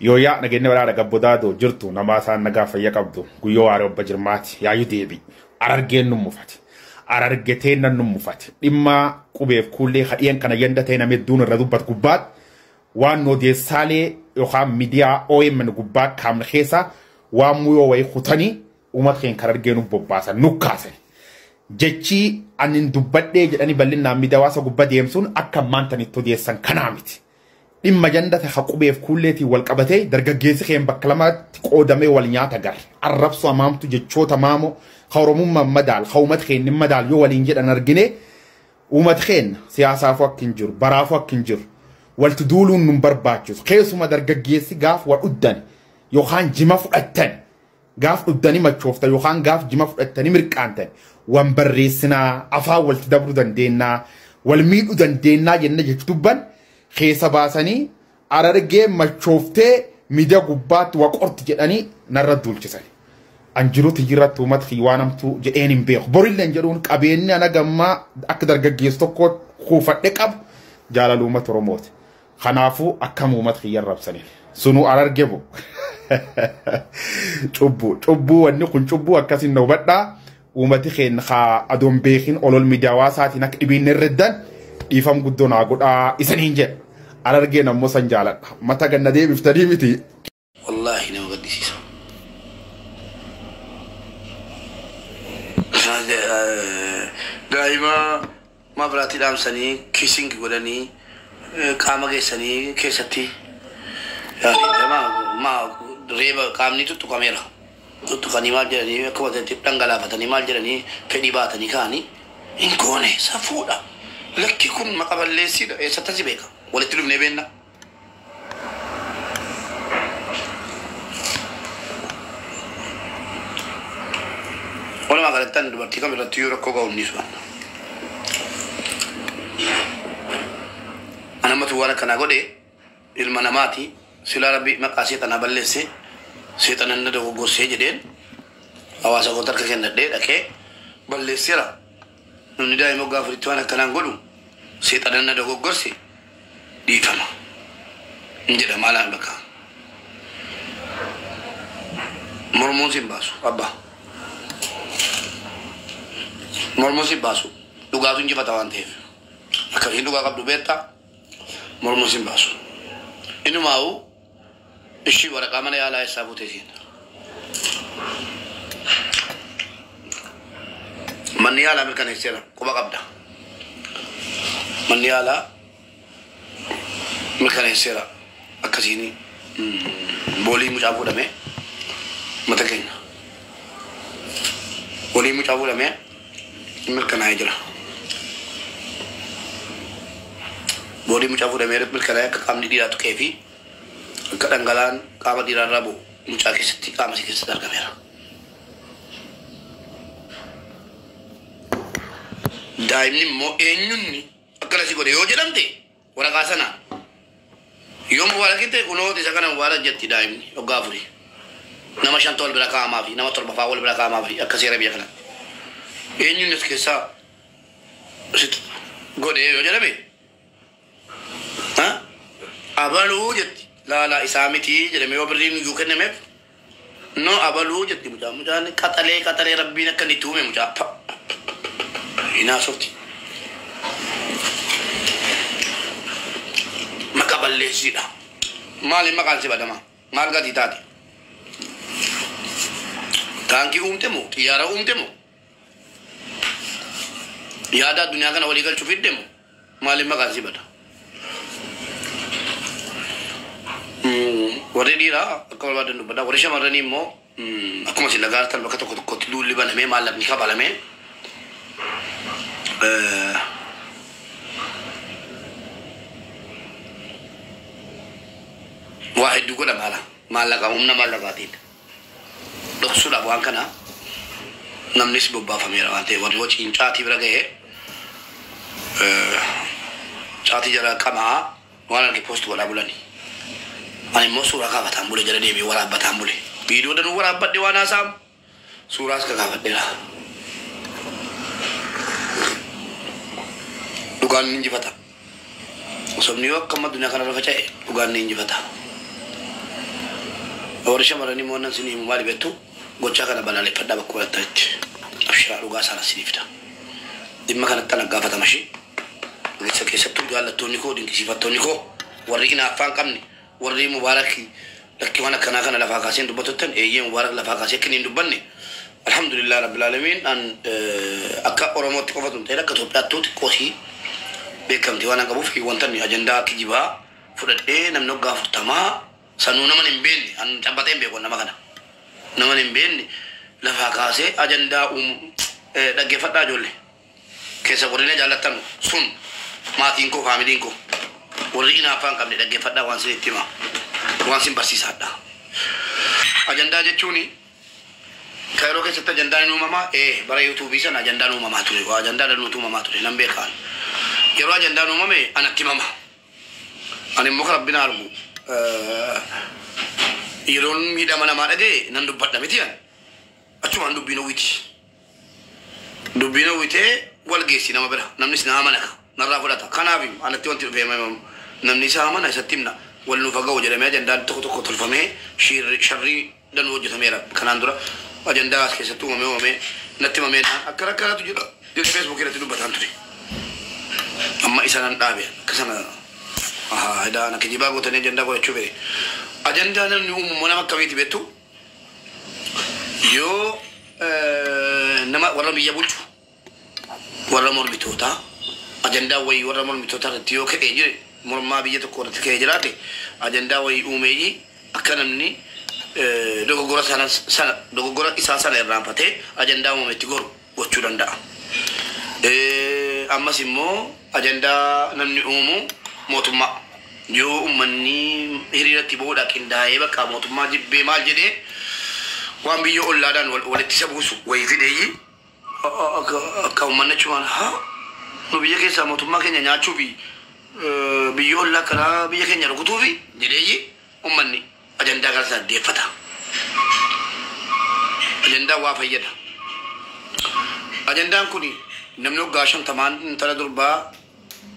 يويا نجينا ولا رجبودادو جرتو نماسا نجاف يكبدو قيو عرب بجرمات يا يديبي أرجين نمفات أرجتين نمفات إما كوبيف كله خيان كان يندتين مدون الردوبات كوبات وان نودي سالي يخام ميديا أوي من كوبات كام خيسا وامو وي خطاني ومتخين كارجين بوباسا نكاسة جتشي أن ندبدي جاني بلنا ميديا واسا كوبات يمسون أكم مانتني تودي سان كنامتي إما جندة حقوبي في كلتي والقبتي درجة جيسي خيم بكلمات قدامي والنيات أجر الرب سو أمام تجتشو تمامه خورمم مدال خومت خين مدال يو والإنجيل أنرجني ومتخين سياسة فوكينجر برا فوكينجر والتدولون من برباتشوس خيسو ما درجة جيسي قاف والقدان يوخان جما فؤتن قاف قداني ما تشوفته يوخان قاف جما فؤتني مركانتن وانبريسنا عفا والتدبر دندينا والميل دندينا ينجي كتبان خيسا باساني أرارجي ما شوفته ميديا قبات وقرت جداني نردول جسالي أنجرو تجيرات تومات خيوانم تو جئين بيخ بوريل لنجرون كابيني أنا جمع أكدر جيستوكو خوفة نكاب جالالو مات روموت خنافو أكمو مات خيار ربساني سنو أرارجيبو تشوبو ونكون تشوبو أكاسين نوبتا ومتخين خا أدوم بيخين أولول ميديا واساتي نك إبين الردان إفهم قدونا قد إسنينجل أرجينا مسنجالا متى كنا دي بفتري متي والله نما قديس دائما ما براتي دام سني كيسينج قولني كاما سني كيستي يعني ما ريبا كامني تو كاميرا تو كاني مال جراني كواتي تبتنغلا فتني مال جراني فدي باتني كاني إنكوني سافودا لكي كن ما قبل ليسي ستاسي بيكا ولا تلوم نبينا ولا ما قالت تاني دبرتي كم رتيورا كوكا ونيسوان أنا ما توانا كنا قدي المناماتي سلا ربي ما قاسيت أنا بلسي سيتان الندو غوسي جدين أواسا قطر كنا دين أكيد بلسي را ننداي مغافري توانا كنا قدو سيتان الندو غوسي دي فما نجد مالا بكا مرموزين باسو أبا مرموزين باسو دوغا تنجي فتوان تيف أكاين دوغا قبل بيتا مرموزين باسو إنو ماو إشي ورقا من يالا يسابو تيزين من يالا ملكا نيسيرا كوبا قبدا من يالا ملكا نيسيرا أكاسيني بولي مجابو دمي متكين بولي مجابو دمي ملكا نايجرا بولي مجابو دمي ملكا نايجرا كامني ديراتو كيفي kadang-kadang kama di Rabu muncaki seti kama sikit sedar kamera daim ni mo enyun ni akala si kode yoje damte wala kasana yom wala kite uno di sakana wala jetti daim ni o gafuri nama shantol bela kama fi nama tol bafawol bela kama fi akasi rabi kana enyun ni skesa sit gode yoje dabe ha abalu jetti لا إسامتي جرمي وبرين يوكن نمف نو أبلو جت مجا كتلة ربنا كني تومي مجا هنا صوتي ما قبل لي سيدا مالي ما كان سبادة ما قال تاتي كان كي تمو تيارا تمو يادا الدنيا كان ولي قال شوفي تمو مالي ما كان سبادة warri dira kalau ada nu pada warri sama rani mo aku masih lagar tan bakal kot dulu liban me malam ni kabala me واحد يقول مالا كمنا مالا قاتين دك سولا بوان كنا نمنيس ببا فميرا أنت warri watch in chati berage chati jara kama wana ke post wala bulani أنا مو سورة كافة تامبولي جرى دي ولا بتامبولي فيديو ده نورا بدي وانا سام سورة كافة دي لا dugaan ni injifata. Somni wak kama dunia kana rafa chay dugaan ni injifata. ورشة مرني مونا سني ممالي بيتو قوتشا كان بلالي فدا بكوة تايت أبشر لغا سارة سنيفتا دم كانت تنقافة تمشي لسه كيسبتو قال تونيكو دين كيسيفا تونيكو ورينا فان كمني وري مبارك لكن وانا كان لفاقاسين دبتوتن ايه مبارك لفاقاسين كنين دبني الحمد لله رب العالمين ان اكا اورموت قفتون تيرا كتوبياتوت كوسي بكم ديوانا قبو في وانتني اجندا كجيبا فدد ايه نمنو غافو تما سانو نمن امبيني ان تباتين بيكون نمكنا نمن امبيني لفاقاسي اجندا دغي فدا جولي كيسا ورينا جالتن سن ماتينكو فاميلينكو ورينا فان كم دغي فدا وانسي تيما وانسي برسيسادا اجندا جچوني كايرو كيسة أجندة نوما برا يوتيوب يسنا أجندة نوما ما تري وأجندة نوتوما ما تري نمبر كان يروح أجندة نوما أنا تيماما أنا مخرب بنا أربو يرون ميدا منا ما أدي نندو بات نبتيان أشوف نندو بينو ويتي والجيسي نما برا نمنيس نامنا نرى فلاتا كنابيم أنا تيون في ماما نمنيس نامنا يستيمنا والنفقة وجرمي أجندة تكو تلفمه شري دن وجه ثميرة كناندورا أجندة كيسة تو مامي نتيم مامي أكرا كرا تجرا دي فيسبوك كرا تلو بتانتري أما إسان دابي كسنا هذا أنا كجيبا قلت أجندة كوي تشوفه أجندة نيوم منا ما كوي تبتو يو نما ورا بيجا بولشو ورا مور بتوتا أجندة وي ورا مور بتوتا تيو كأجر مور ما بيجا تكورة كأجراتي أجندة وي أميجي أكنمني dogoggora sana dogoggora isa sana irraan fatee ajandaa uumametti goru gochuu danda'a. Ammas immoo ajandaa namni uumu mootummaa yoo uummanni hiriiratti booda qindaa'ee bakka mootummaa jibbee maal jedhee waan biyya ollaadhaan walitti isa buusu wayii fideeyyi akka uummanni achumaan haa nu biyya keessaa mootummaa keenya nyaachuu fi biyya ollaa karaa biyya keenya rukutuu fi jedheeyyi uummanni أجندة كذا ديفتا أجندة وافيدا أجندة كوني نمنو غاشم تمان انتلا دربا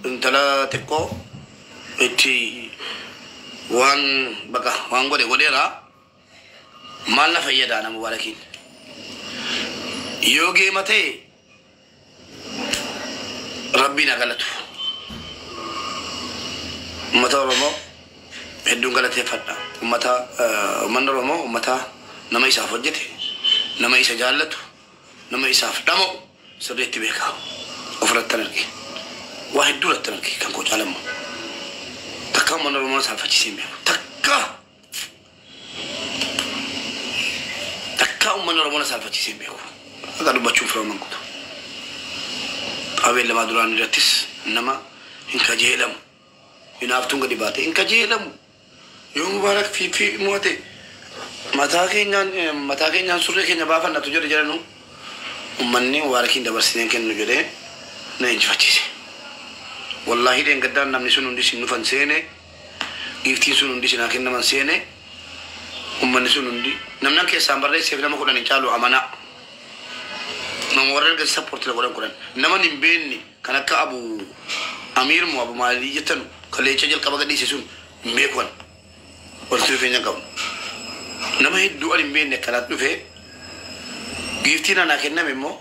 انتلا تكو اتي وان بقى وان غودي را مالنا فيدا أنا مباركين يوجي متى ربنا غلطه متى رمو هدون غلطه فدا متى من رمو متى نما يساف وجته نما يسجالته نما يساف دمو سريت بيكا أفرد تنركي واحد دولة تنركي كان كوج علمه تكا من رمو سالفة جسيم بيكو تكا من رمو سالفة جسيم بيكو هذا لو بتشوف رمو كده أبي لما دوران رتيس نما إنك جهلم ينافتون قدي باتي إنك جهلم يوم مبارك في موته متى كان سوري كان بافن نتوجر جرنو ومني مباركين دبرسين كان نجده نيجي فتيسي والله دين قدام نمني سنون دي سنو فنسينه يفتين سنون دي سناكين نمن سينه ومني سنون دي نمنا كي سامبرلي سيفنا ما كنا نجالو أمانة نمورر قد سبورت لقران قران نمن نبيني كان كأبو أمير مو أبو مالي جتنو كله يجعل كباك دي سيسون ميكوان ورثو فينا قبل نما هيدو ألين بين كانت نفه جيفتينا ناكنا ميمو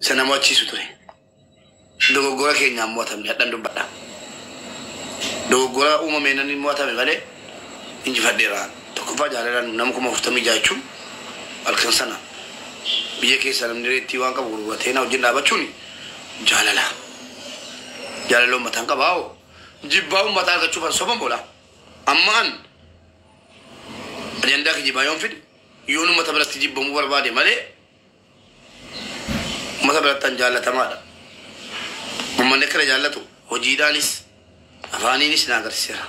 سنامات شيء سطري دوغورا كينيا مواتام يادان دبلا دوغورا أمم ميناني مواتام يبالي إنجي فديران تكفى جالران نمكم مفتمي جايشو الكنسانا بيجي سلام نريتي وانكا بغرواتينا وجندا بچوني جالالو متانكا باو جيباو متانكا چوفان صوبان بولا أمان أجندة كجيبا يوم فيد يونو متبرت تجيب بمبار بادي مالي متبرت تنجالة تمادا ومن نكر جالتو وجيدانيس أفانينيس ناقر سيرا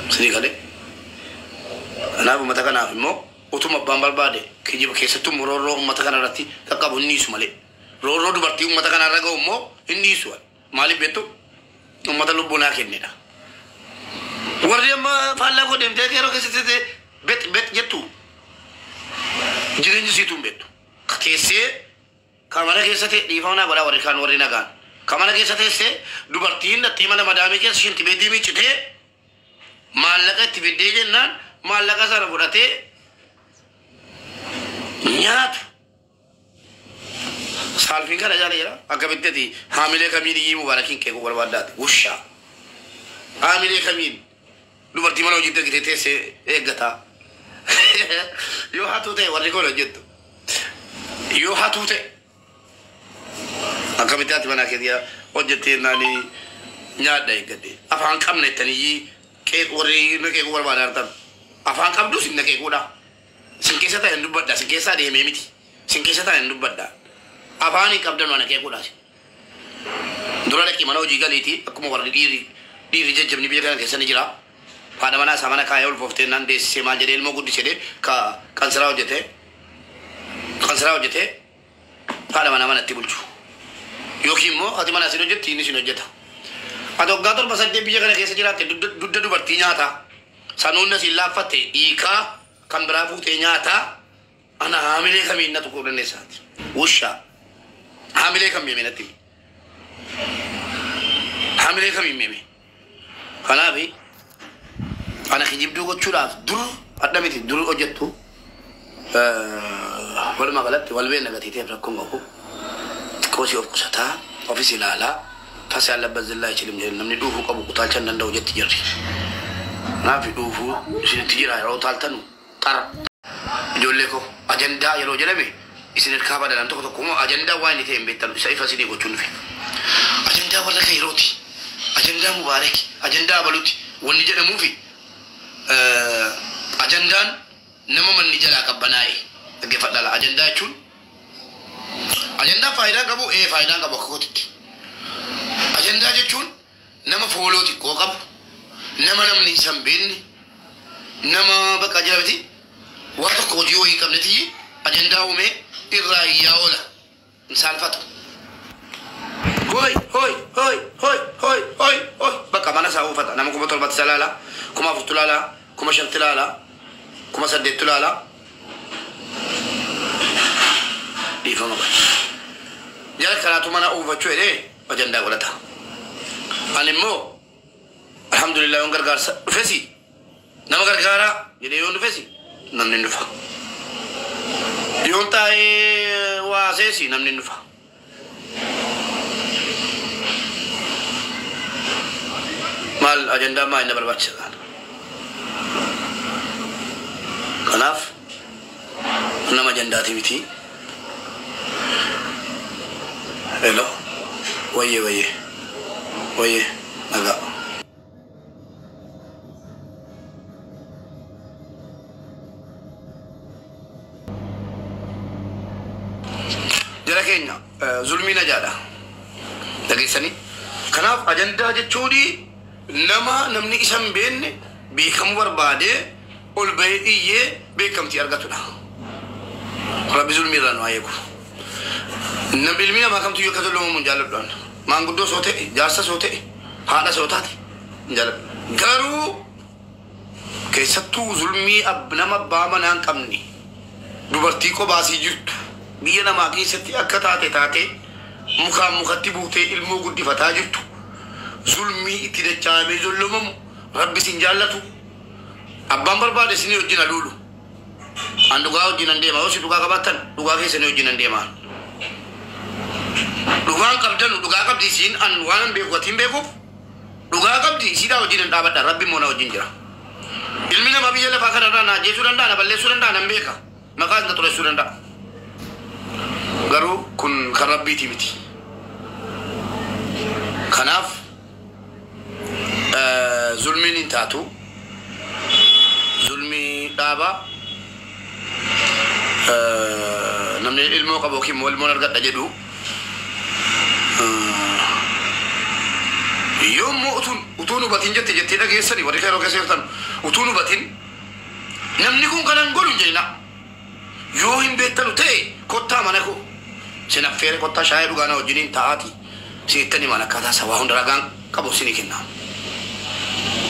سني كله أنا بمتكنا مو وتوم بامبار بادي كجيب كيسة مرورو متكنا راتي تكاب هنيس مالي رورو دبرتي متكنا رجعو مو هنيسوا مالي بيتو ومتلو بنا كنيدا وريم فعلا كودم تكيرو كسيتة bet jatu jirenju situm betu kese kamana kesate difana bala warikan warina gan kamana kesate se dubartin na timana madame ke shinti bedi mi chite malaka tibede jenna maallaqa sana fudhatee nyaata saalfiin kana jala jira akkamitti haamilee kamiin iyyii mubaarakiin keekuu barbaaddaati wushaa haamilee kamiin dubartii mana hojii argitee teessee eeggataa yoo hatuu ta'e warri kola jettu yoo hatuu ta'e akkamitti ati mana keetii hojjettee naani nyaadha eeggadde afaan qabna jettanii warri keekuu barbaadan afaan qabdu sinna keekuudha sin keessa ta'e hin dubbadda sin keessaa deemee miti sin keessa ta'e hin dubbadda afaan hin qabdan mana keekuudha dura dhaqii mana hojii galiiti akkuma warri dhiirri jajjabni biyya kana keessa ni jira haadha manaa isaa mana kaayee ulfooftee naan deessisee maal jedhee ilmoo guddisee kansiraa hojjetee haadha manaa manatti bulchu yookiin immoo ati mana isin hojjetti inni isin hojjeta ati waggaa torba saddeet biyya kana keessa jiraatte dudda dubartii nyaata sanuun asiin laaffatte hiikaa kan biraa fuutee nyaata ana haamilee kamiin na tuquu dandeessaati wushaa haamilee kam meeme natti haamilee kamiin meeme kanaafi ana kijibduu gochuudhaaf dur adda miti dur hojjettu walumaa galatti walbeen nagatiiteef rakkoon qabu xiqqoosi of qusataa ofis ilaalaa tasa yaallabbat zillaa ichilim jedhe namni dhuufuu qabu utaalchan danda'u jetti jirri naafi dhuufuu isinitti jira yeroo utaaltanu xara ijoollee koo ajandaa yeroo jedhame isin hirkaa badalan tokko tokko ajandaa waan inni ta'e hin beektan isa ifa sidii gochuun dhufe ajandaa warra kayrooti ajandaa mubaaraki ajandaa baluti wanni jedhamuufi ajandaan nama manni jalaa qabbanaa'e dhaggeeffadhala ajandaa jechuun ajandaa faayidaa qabu faayidaa qabu akka kootitti ajandaa jechuun nama fooloo xiqqoo qabu nama namni isa hin beekne nama bakka jirabiti waan tokko hojii wayii qabnetti ajandaa uumee irraa iyyaa oola hin saalfatu hoi bakka mana isaa uffata nama 7,000 laala 4,000 laala 5,000 laala 8,000 laala dhiifama qaba jala kanaatu mana uffachuu jedhee ajandaa godhata ani immoo alhamdulillah yoon gargaarsa dhufesi nama gargaaraa jedhee yoon dhufesi namni hin dhufa yoon taa'ee waaseesi namni hin dhufa maal ajandaa maa inni barbaachisa kanaaf nama ajandaati miti hello wayye nagaa jara keenya zulmii najaadha dhageessanii kanaaf ajandaa jechuuni nama namni isa hin beekne beekamuu barbaadee ol bahee iyyee beekamtii argatudha rabbi zulmii irraa nu haa eegu ilmi namaa kamtu yoo akka toloomu hin jaalladhu maanguddoo soo ta'e jaarsa soo ta'e haadha soo taate hin jaalladhu garuu keessattuu zulmii nama abbaa manaa hin qabne dubartii qobaasii jirtu biyya namaa keessatti akka taate mukaan mukatti buutee ilmoo guddifataa jirtu zulmii itti dachaamee zollomamu rabbi sin jaallatu abbaan barbaade isin wajjin aluulu an dhugaa wajjin an deema yoo si dhugaa qabaattan dhugaa keessanii wajjin an deemaa dhugaan qabdan dhugaa qabdi isiin an waan an beeku atiin beekuuf dhugaa qabdi isiidhaa wajjin an dhaabadha rabbi moona wajjin jira ilmi nama biyya lafaa kanarraa na ajjeesuu danda'a na balleessuu danda'a nan beeka maqaas na xureessuu danda'a garuu kun kan rabbiiti miti kanaaf zulmiin hin taatu zulmii dhaaba namni ilmoo qabu yookiin ilmoon argadha jedhu yoommoo utuun hubatiin jettee dhageessanii warri yeroo keessa jirtan utuun hubatiin namni kun kanan godhu hin jedhina yoo hin beektanu ta'e kottaa mana koo sin affeere kottaa shaayii dhugaana wajjiniin taa'aati sittani mana akkaataa sabaa hunda ragaan qabu sinii kenna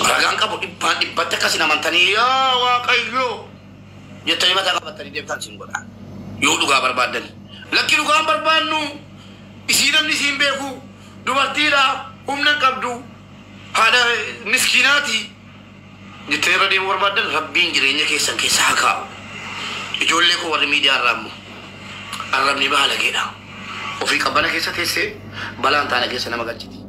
ragaan qabu dhibbatti akkasin amantanii yaa waaqayyoo jettanii mataa qabattanii deemtan sin godha yoo dhugaa barbaaddani lakki dhugaan barbaannu isii namni isiin beeku dubartiidha humna qabdu haadha miskiinaati جتيرا دي وربادن ربين جرينيا كيسان كيسا حكاو يجولي كو ورمي دي الرامو الرمني بحالا كيدا وفي قبانا كيسا تيسي بلان تانا كيسا نما قلجتي